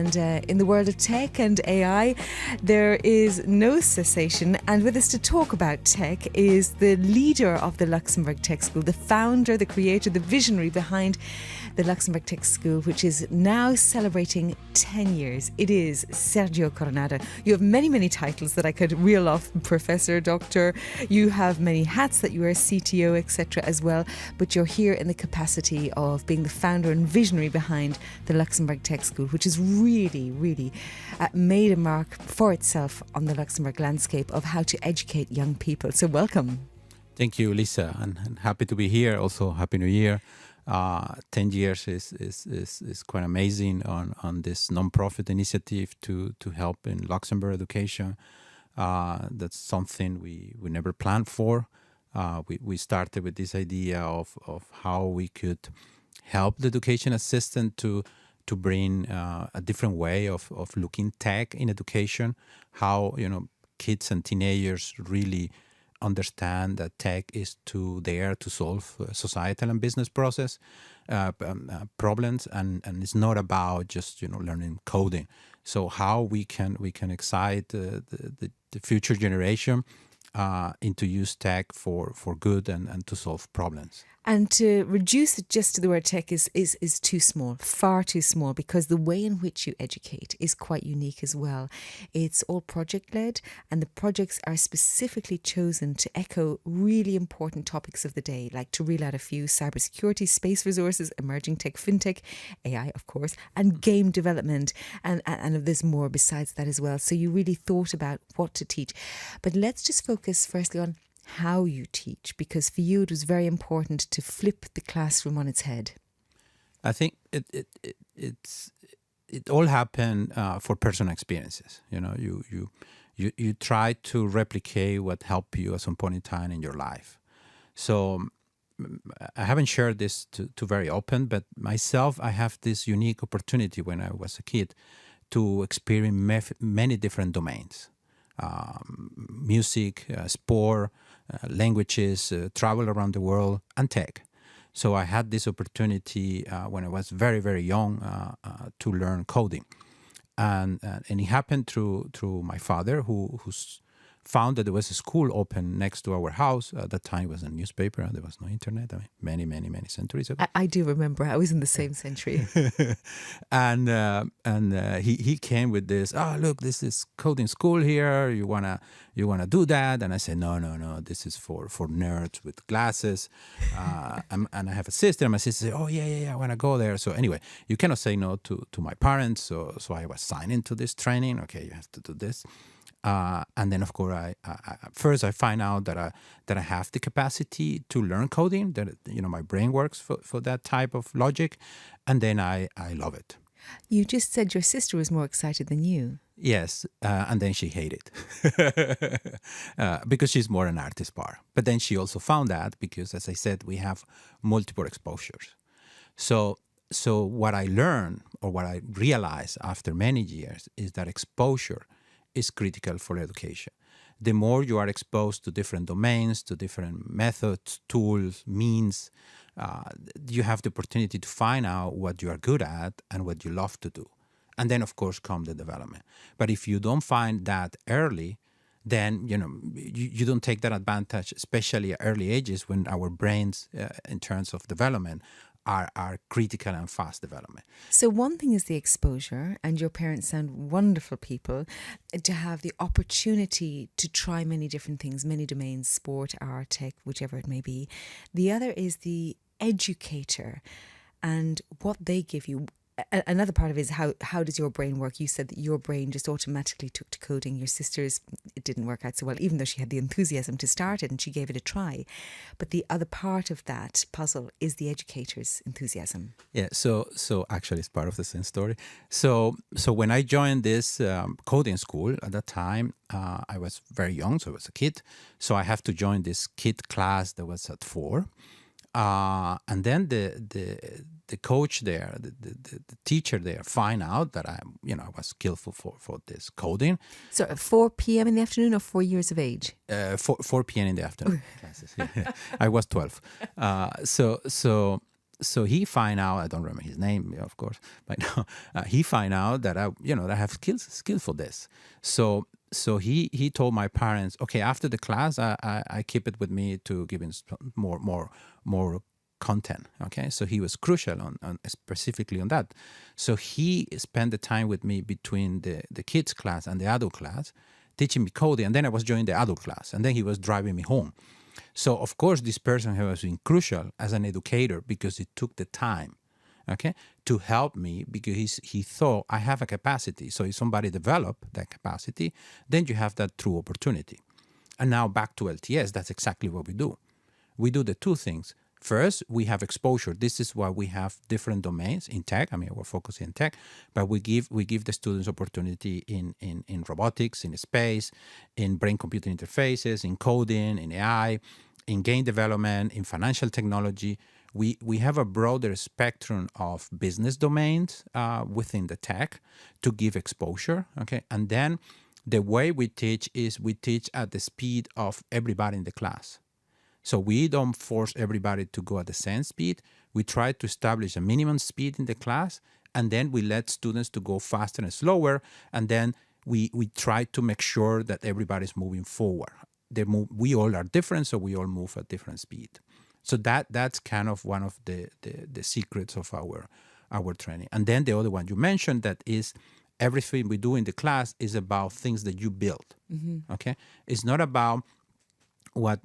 And in the world of tech and AI, there is no cessation. And with us to talk about tech is the leader of the Luxembourg Tech School, the founder, the creator, the visionary behind the Luxembourg Tech School, which is now celebrating 10 years. It is Sergio Coronado. You have many, many titles that I could reel off: professor, doctor. You have many hats that you wear, CTO, etc. as well. But you're here in the capacity of being the founder and visionary behind the Luxembourg Tech School, which has really, really made a mark for itself on the Luxembourg landscape of how to educate young people. So welcome. Thank you, Lisa, and happy to be here. Also, Happy New Year. 10 years is quite amazing on this non-profit initiative to help in Luxembourg education. That's something we never planned for. We started with this idea of how we could help the education assistant to bring a different way of looking tech in education. How kids and teenagers really understand that tech is there to solve societal and business process problems, and it's not about just learning coding. So how we can excite the future generation into use tech for good and to solve problems. And to reduce it just to the word tech is too small, far too small, because the way in which you educate is quite unique as well. It's all project-led, and the projects are specifically chosen to echo really important topics of the day, like, to reel out a few: cybersecurity, space resources, emerging tech, fintech, AI, of course, and game development. And there's more besides that as well. So you really thought about what to teach. But let's just focus firstly on how you teach, because for you it was very important to flip the classroom on its head. I think it all happened for personal experiences. You try to replicate what helped you at some point in time in your life. So I haven't shared this to very open, but myself, I have this unique opportunity when I was a kid to experience many different domains. Music, sport, languages, travel around the world, and tech. So I had this opportunity when I was very, very young to learn coding, and it happened through my father, who's found that there was a school open next to our house. At that time, it was a newspaper. There was no internet. I mean, many centuries ago. I do remember. I was in the same century. and he came with this. Oh, look, this is coding school here. You wanna do that? And I said, no. This is for nerds with glasses. And I have a sister. And my sister said, oh yeah, I wanna go there. So anyway, you cannot say no to my parents. So I was signed into this training. Okay, you have to do this. And then, of course, I find out that I have the capacity to learn coding. That my brain works for that type of logic, and then I love it. You just said your sister was more excited than you. Yes, and then she hated because she's more an artist part. But then she also found that because, as I said, we have multiple exposures. So what I learned, or what I realized after many years, is that exposure is critical for education. The more you are exposed to different domains, to different methods, tools, means, you have the opportunity to find out what you are good at and what you love to do. And then, of course, come the development. But if you don't find that early, then you don't take that advantage, especially at early ages when our brains, in terms of development, are critical and fast development. So one thing is the exposure, and your parents sound wonderful people, to have the opportunity to try many different things, many domains: sport, art, tech, whichever it may be. The other is the educator and what they give you. Another part of it is how does your brain work? You said that your brain just automatically took to coding. Your sister's, it didn't work out so well, even though she had the enthusiasm to start it and she gave it a try. But the other part of that puzzle is the educator's enthusiasm. Yeah, so actually it's part of the same story. So when I joined this coding school at that time, I was very young, so I was a kid. So I have to join this kid class that was at 4. And then the coach there, the teacher there, find out that I was skillful for this coding. So at 4 p.m. in the afternoon, or 4 years of age? 4 p.m. in the afternoon classes. Yeah. I was 12. so he find out, I don't remember his name, of course, but he find out that that I have skills for this. So he told my parents, okay, after the class, I keep it with me to give him more content. Okay, so he was crucial on specifically on that. So he spent the time with me between the kids class and the adult class, teaching me coding, and then I was joining the adult class, and then he was driving me home. So of course, this person has been crucial as an educator because he took the time, okay, to help me, because he thought I have a capacity. So if somebody develop that capacity, then you have that true opportunity. And now back to LTS, that's exactly what we do. We do the two things. First, we have exposure. This is why we have different domains in tech. I mean, we're focusing in tech, but we give the students opportunity in robotics, in space, in brain-computer interfaces, in coding, in AI, in game development, in financial technology. We have a broader spectrum of business domains within the tech to give exposure. Okay, and then the way we teach is we teach at the speed of everybody in the class. So we don't force everybody to go at the same speed. We try to establish a minimum speed in the class, and then we let students to go faster and slower, and then we try to make sure that everybody's moving forward. We all are different, so we all move at different speed. So that's kind of one of the secrets of our training. And then the other one you mentioned, that is everything we do in the class is about things that you build. Mm-hmm. Okay, it's not about what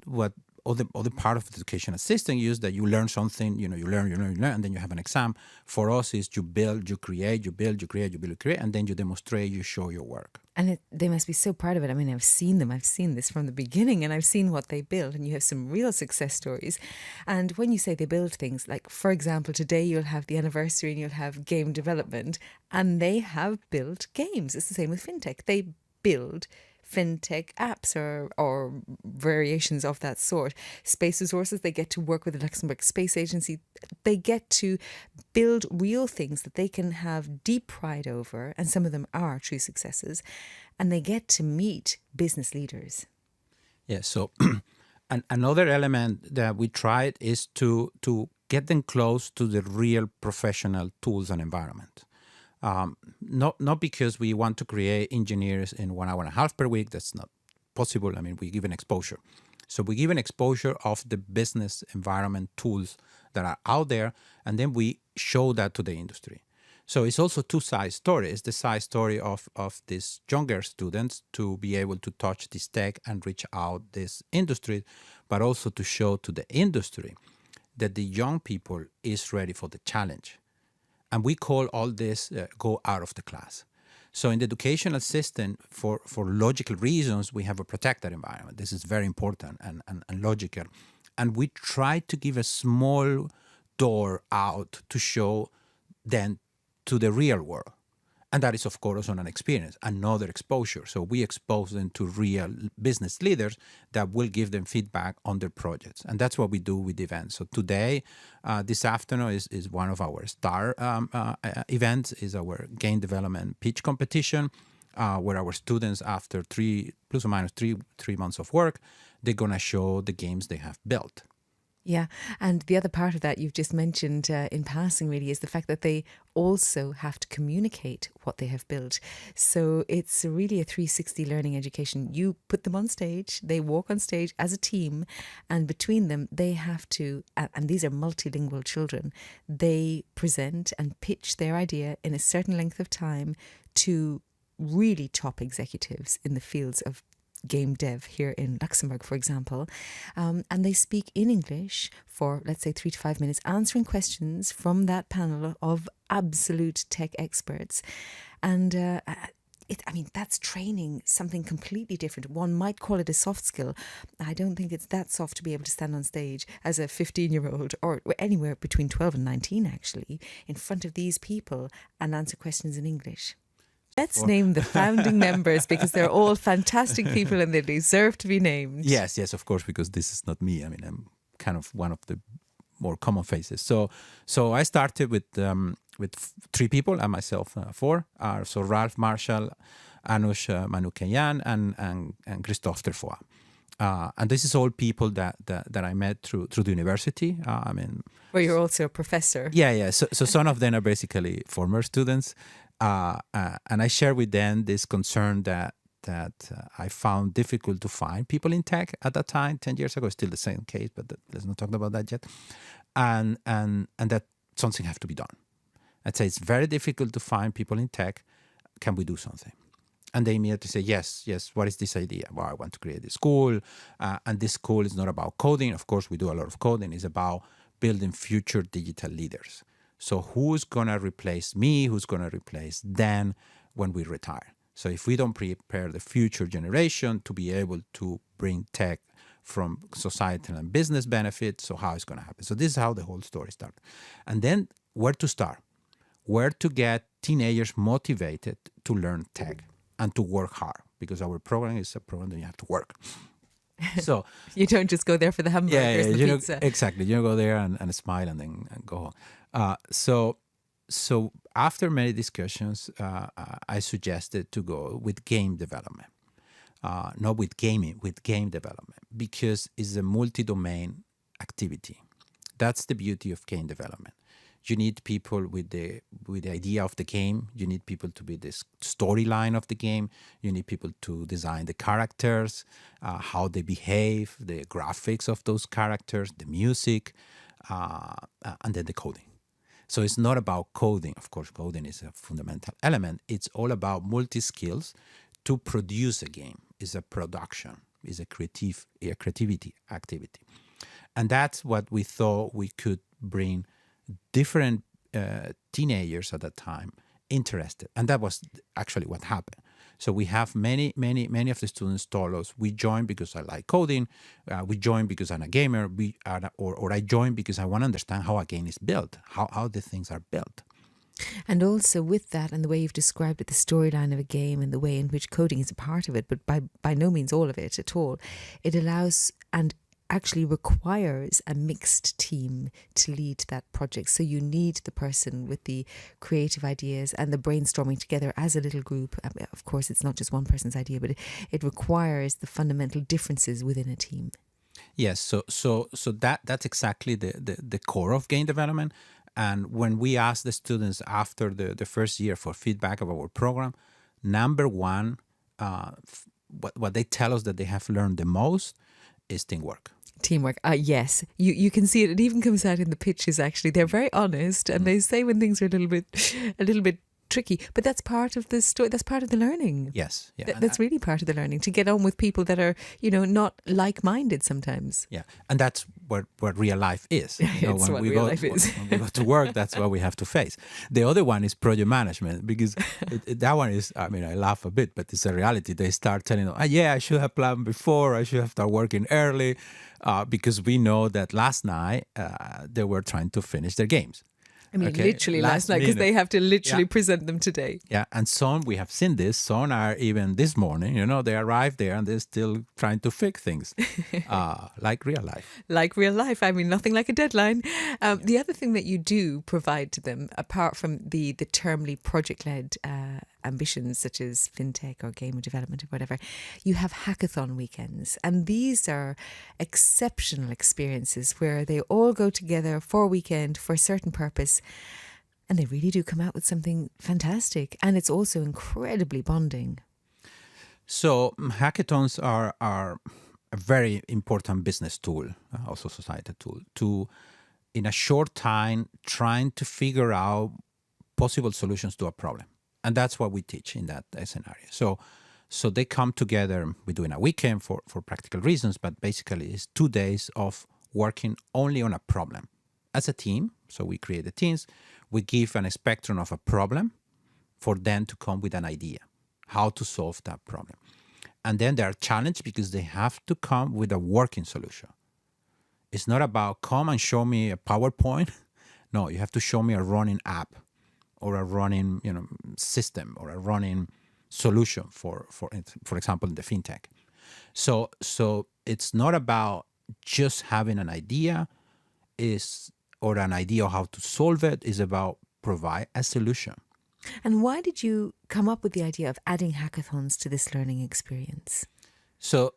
other part of the educational system use that you learn something, you learn, and then you have an exam. For us, is you build, you create, you build, you create, you build, you create, and then you demonstrate, you show your work. And they must be so proud of it. I mean, I've seen them. I've seen this from the beginning, and I've seen what they build, and you have some real success stories. And when you say they build things, like, for example, today you'll have the anniversary and you'll have game development, and they have built games. It's the same with fintech. They build fintech apps or variations of that sort. Space resources, they get to work with the Luxembourg Space Agency. They get to build real things that they can have deep pride over, and some of them are true successes, and they get to meet business leaders. Yeah, so another element that we tried is to get them close to the real professional tools and environment. Not because we want to create engineers in 1 hour and a half per week. That's not possible. I mean, we give an exposure. So we give an exposure of the business environment tools that are out there, and then we show that to the industry. So it's also two-side story. It's the side story of these younger students to be able to touch this tech and reach out this industry, but also to show to the industry that the young people is ready for the challenge. And we call all this go out of the class. So in the educational system, for logical reasons, we have a protected environment. This is very important and logical. And we try to give a small door out to show them to the real world. And that is, of course, on an experience, another exposure. So we expose them to real business leaders that will give them feedback on their projects. And that's what we do with events. So today, this afternoon is one of our star events, is our game development pitch competition, where our students, after three months of work, they're going to show the games they have built. Yeah, and the other part of that you've just mentioned in passing really is the fact that they also have to communicate what they have built. So it's really a 360 learning education. You put them on stage, they walk on stage as a team, and between them they have to, and these are multilingual children, they present and pitch their idea in a certain length of time to really top executives in the fields of game dev here in Luxembourg, for example, and they speak in English for, let's say, 3 to 5 minutes, answering questions from that panel of absolute tech experts. And that's training something completely different. One might call it a soft skill. I don't think it's that soft to be able to stand on stage as a 15-year-old or anywhere between 12 and 19, actually, in front of these people and answer questions in English. Let's name the founding members, because they're all fantastic people and they deserve to be named. Yes, of course, because this is not me. I mean, I'm kind of one of the more common faces. So I started with 3 people and myself 4. So Ralph Marshall, Anush Manukayan, and Christophe Terfoy. And this is all people that I met through the university. Where you're also a professor. Yeah. So some of them are basically former students, and I share with them this concern that I found difficult to find people in tech at that time. 10 years ago, still the same case, but let's not talk about that yet. And that something has to be done. I'd say it's very difficult to find people in tech. Can we do something? And they immediately say, yes, what is this idea? Well, I want to create a school. And this school is not about coding. Of course, we do a lot of coding. It's about building future digital leaders. So who's going to replace me? Who's going to replace them when we retire? So if we don't prepare the future generation to be able to bring tech from societal and business benefits, so how it's going to happen? So this is how the whole story started. And then where to start? Where to get teenagers motivated to learn tech and to work hard, because our program is a program that you have to work. So you don't just go there for the hamburgers and the pizza. Exactly. You go there and smile and then go home. So after many discussions, I suggested to go with game development, not with gaming, with game development, because it's a multi-domain activity. That's the beauty of game development. You need people with the idea of the game. You need people to be the storyline of the game. You need people to design the characters, how they behave, the graphics of those characters, the music, and then the coding. So it's not about coding. Of course, coding is a fundamental element. It's all about multi-skills to produce a game. It's a production. It's a creativity activity. And that's what we thought we could bring different teenagers at that time interested. And that was actually what happened. So we have many of the students told us, we joined because I like coding, we joined because I'm a gamer, or I joined because I want to understand how a game is built, how the things are built. And also with that and the way you've described it, the storyline of a game and the way in which coding is a part of it, but by no means all of it at all, it allows and actually requires a mixed team to lead that project. So you need the person with the creative ideas and the brainstorming together as a little group. Of course, it's not just one person's idea, but it requires the fundamental differences within a team. Yes, so that's exactly the core of game development. And when we ask the students after the first year for feedback of our program, number one, what they tell us that they have learned the most is teamwork. Teamwork, yes. You can see it. It even comes out in the pitches, actually. They're very honest and they say when things are a little bit tricky, but that's part of the story. That's part of the learning. Yes. Yeah. That's really part of the learning, to get on with people that are, not like-minded sometimes. Yeah. And that's what real life is. It's what real life is. When we go to work, that's what we have to face. The other one is project management, because that one is, I laugh a bit, but it's a reality. They start telling them, I should have planned before. I should have started working early, because we know that last night they were trying to finish their games. Literally last night, because they have to literally present them today. Yeah, and some, we have seen this, some are even this morning, they arrived there and they're still trying to fix things, like real life. Like real life. Nothing like a deadline. The other thing that you do provide to them, apart from the termly project-led ambitions such as fintech or game development or whatever, you have hackathon weekends, and these are exceptional experiences where they all go together for a weekend for a certain purpose, and they really do come out with something fantastic, and it's also incredibly bonding. So hackathons are a very important business tool, also societal tool, to in a short time trying to figure out possible solutions to a problem. And that's what we teach in that scenario. So they come together. We're doing a weekend for practical reasons, but basically it's 2 days of working only on a problem as a team. So we create the teams. We give a spectrum of a problem for them to come with an idea, how to solve that problem. And then they are challenged because they have to come with a working solution. It's not about come and show me a PowerPoint. No, you have to show me a running app, or a running system, or a running solution for example in the fintech. So it's not about just having an idea or an idea of how to solve it. It's about provide a solution. And why did you come up with the idea of adding hackathons to this learning experience? So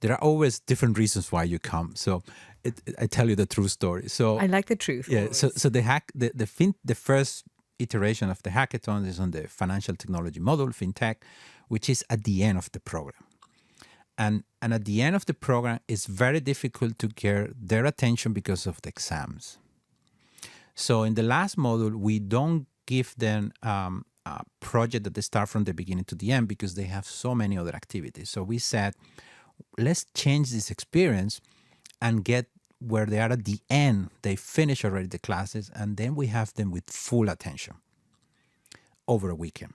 there are always different reasons why you come. So I tell you the true story. So I like the truth. yeah. Always. So the first iteration of the hackathon is on the financial technology module, fintech, which is at the end of the program. And at the end of the program, it's very difficult to get their attention because of the exams. So in the last module, we don't give them a project that they start from the beginning to the end because they have so many other activities. So we said, let's change this experience and get where they are at the end. They finish already the classes, and then we have them with full attention over a weekend.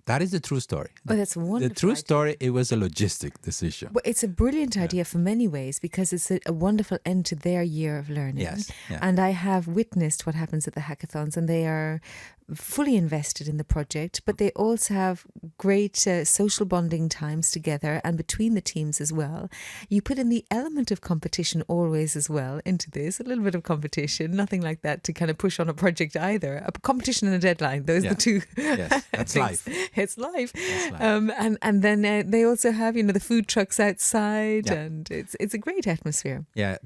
That is the true story. Oh, that's wonderful. The true idea. story, it was a logistic decision. Well, it's a brilliant idea for many ways because it's a wonderful end to their year of learning. Yes, yeah. And I have witnessed what happens at the hackathons, and they are fully invested in the project, but they also have great social bonding times together and between the teams as well. You put in the element of competition always as well into this, a little bit of competition, nothing like that to kind of push on a project either. A competition and a deadline, those are the two. Yes, that's life. It's life. That's life. And then they also have, the food trucks outside, Yeah. and it's a great atmosphere. Yeah,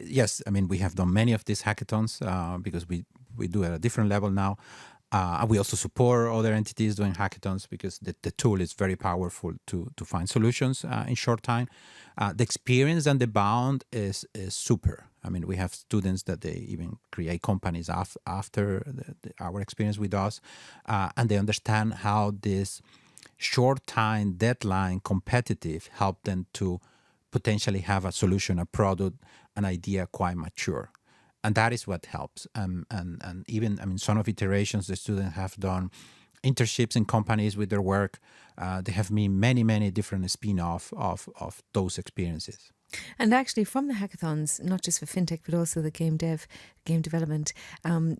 yes, I mean, we have done many of these hackathons because we do at a different level now. We also support other entities doing hackathons because the tool is very powerful to find solutions in short time. The experience and the bond is super. I mean, we have students that they even create companies after our experience with us, and they understand how this short time deadline competitive help them to potentially have a solution, a product, an idea quite mature. And that is what helps. And even, I mean, some of iterations, the students have done internships in companies with their work. They have made many different spin-off of those experiences. And actually, from the hackathons, not just for fintech, but also the game development,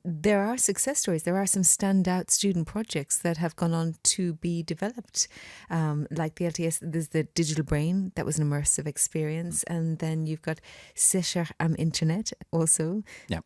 there are success stories. There are some standout student projects that have gone on to be developed. Like the LTS, there's the Digital Brain, that was an immersive experience. And then you've got Sicher am Internet also. Yeah.